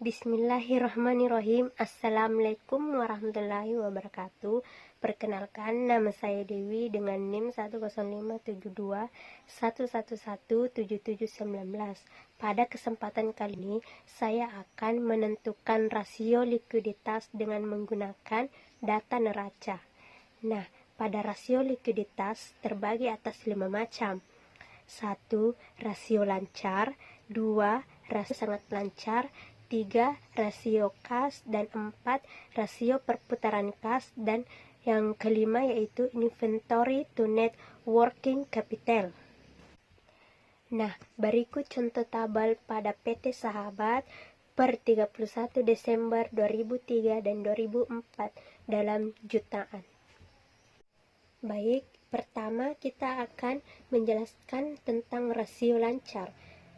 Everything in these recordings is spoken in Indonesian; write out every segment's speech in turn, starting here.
Bismillahirrahmanirrahim. Assalamualaikum warahmatullahi wabarakatuh. Perkenalkan, nama saya Dewi dengan NIM 10572111719. Pada kesempatan kali ini, saya akan menentukan rasio likuiditas dengan menggunakan data neraca. Nah, pada rasio likuiditas terbagi atas 5 macam. 1. Rasio lancar. 2. Rasio sangat lancar. 3. Rasio kas. Dan 4. Rasio perputaran kas. Dan yang kelima yaitu inventory to net working capital. Nah, berikut contoh tabel pada PT Sahabat per 31 Desember 2003 dan 2004 dalam jutaan. Baik, pertama kita akan menjelaskan tentang rasio lancar.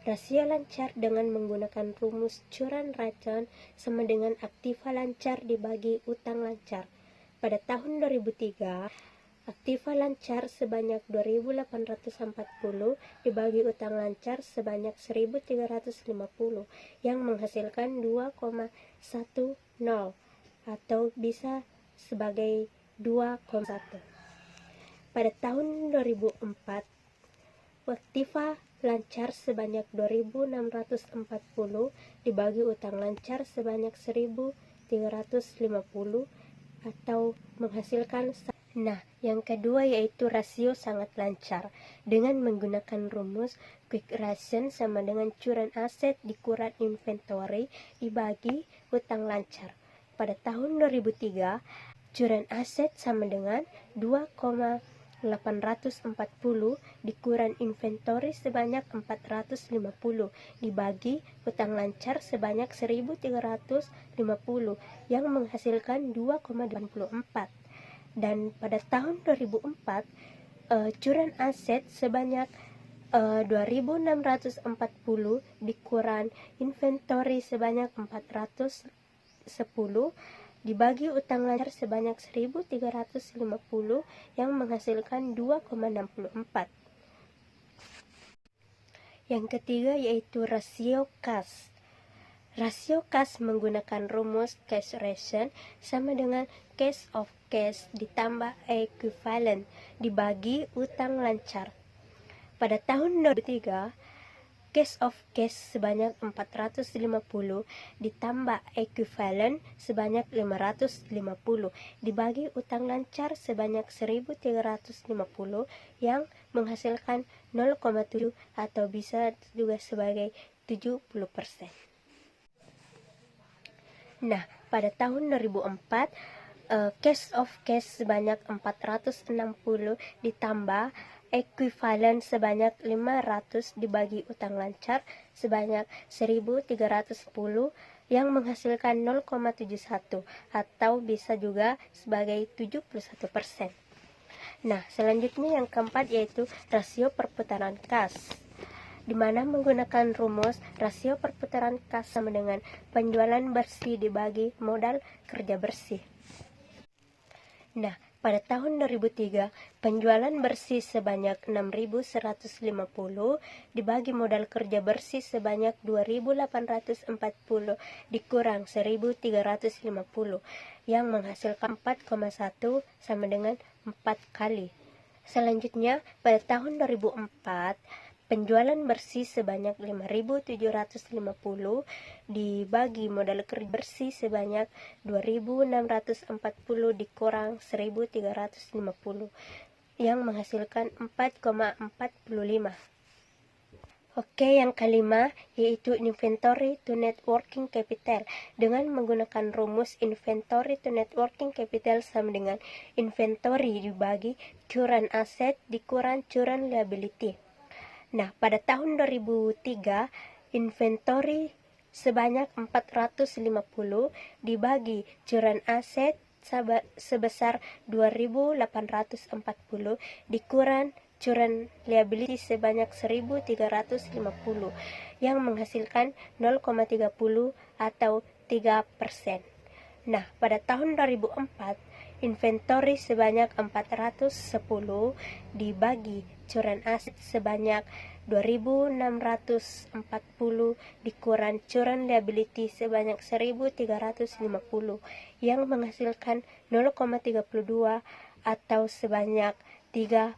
Rasio lancar dengan menggunakan rumus curan racun sama dengan aktiva lancar dibagi utang lancar. Pada tahun 2003, aktiva lancar sebanyak 2.840 dibagi utang lancar sebanyak 1.350 yang menghasilkan 2,10 atau bisa sebagai 2,1. Pada tahun 2004, aktiva lancar sebanyak 2.640 dibagi utang lancar sebanyak 1.350 atau menghasilkan. Nah, yang kedua yaitu rasio sangat lancar dengan menggunakan rumus quick ration sama dengan curan aset dikurang inventory dibagi utang lancar. Pada tahun 2003, curan aset sama dengan 2,840 dikurang inventory sebanyak 450 dibagi utang lancar sebanyak 1.350 yang menghasilkan 2,84. Dan pada tahun 2004, curan aset sebanyak 2.640 dikurang inventory sebanyak 410 dibagi utang lancar sebanyak 1.350 yang menghasilkan 2,64. Yang ketiga yaitu rasio kas. Rasio kas menggunakan rumus cash ration sama dengan cash of cash ditambah equivalent dibagi utang lancar. Pada tahun 2003, cash of cash sebanyak 450 ditambah equivalent sebanyak 550 dibagi utang lancar sebanyak 1.350 yang menghasilkan 0,7 atau bisa juga sebagai 70%. Nah, pada tahun 2004, cash of cash sebanyak 460 ditambah equivalent sebanyak 500 dibagi utang lancar sebanyak 1.310 yang menghasilkan 0,71 atau bisa juga sebagai 71%. Nah, selanjutnya yang keempat yaitu rasio perputaran kas, di mana menggunakan rumus rasio perputaran kas sama dengan penjualan bersih dibagi modal kerja bersih. Nah, pada tahun 2003, penjualan bersih sebanyak 6.150 dibagi modal kerja bersih sebanyak 2.840 dikurang 1.350 yang menghasilkan 4,1 sama dengan 4 kali. Selanjutnya, pada tahun 2004, penjualan bersih sebanyak 5.750 dibagi modal kerja bersih sebanyak 2.640 dikurang 1.350 yang menghasilkan 4,45. Oke, yang kelima yaitu inventory to net working capital dengan menggunakan rumus inventory to net working capital sama dengan inventory dibagi curan aset dikurang curan liability. Nah, pada tahun 2003, inventory sebanyak 450 dibagi curan aset sebesar 2.840 dikurang curan liability sebanyak 1.350 yang menghasilkan 0,30 atau 3%. Nah, pada tahun 2004, inventory sebanyak 410 dibagi curan aset sebanyak 2.640 dikurang current liability sebanyak 1.350 yang menghasilkan 0,32 atau sebanyak 3%.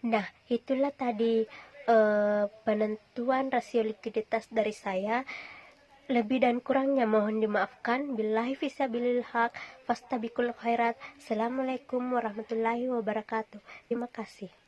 Nah, itulah tadi penentuan rasio likuiditas dari saya. Lebih dan kurangnya mohon dimaafkan. Billahi fisabilil haq, fastabikul khairat. Assalamualaikum warahmatullahi wabarakatuh. Terima kasih.